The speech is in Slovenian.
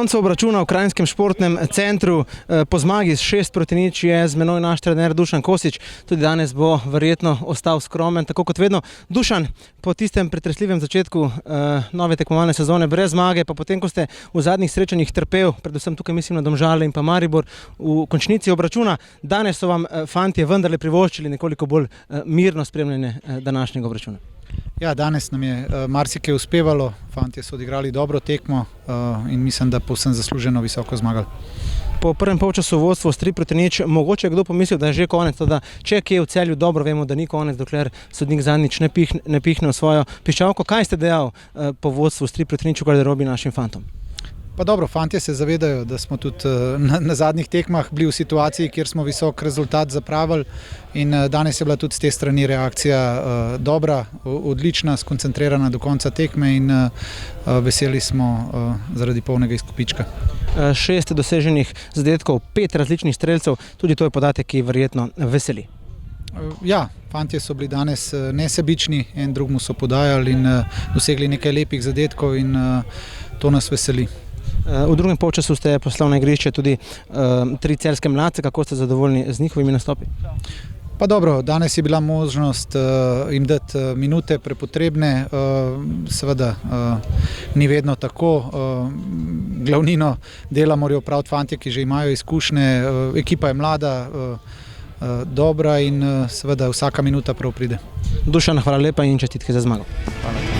koncu obračuna v Kranjskem športnem centru po zmagi s 6-0 je z menoj naš trener Dušan Kosič. Tudi danes bo verjetno ostal skromen, tako kot vedno. Dušan, po tistem pretresljivem začetku nove tekmovalne sezone brez zmage, pa potem, ko ste v zadnjih srečanjih trpel, predvsem tukaj mislim na Domžale in pa Maribor, v končnici obračuna, danes so vam fantje vendarle privoščili nekoliko bolj mirno spremljanje današnjega obračuna. Ja, danes nam je marsikaj uspevalo, fantje so odigrali dobro tekmo in mislim, da povsem zasluženo visoko zmagali. Po prvem polčasu vodstvo s 3-0, mogoče je kdo pomislil, da je že konec, da če kje v Celju dobro vemo, da ni konec, dokler sodnik zadnjič ne pihne v svojo piščalko. Kaj ste dejal po vodstvu s 3-0 v garderobi našim fantom? Pa dobro, fantje se zavedajo, da smo tudi na zadnjih tekmah bili v situaciji, kjer smo visok rezultat zapravili in danes je bila tudi z te strani reakcija dobra, odlična, skoncentrirana do konca tekme in veseli smo zaradi polnega izkupička. 6 doseženih zadetkov, 5 različnih strelcev, tudi to je podatek, ki verjetno veseli. Ja, fantje so bili danes nesebični, en drugmu so podajali in dosegli nekaj lepih zadetkov in to nas veseli. V drugem polčasu ste poslali na igrišče tudi 3 celjske mladce. Kako ste zadovoljni z njihovimi nastopi? Pa dobro, danes je bila možnost jim dati minute prepotrebne, seveda ni vedno tako, glavnino dela morajo opraviti fantje, ki že imajo izkušnje, ekipa je mlada, dobra in seveda vsaka minuta prav pride. Dušan, hvala lepa in čestitke za zmago. Hvala.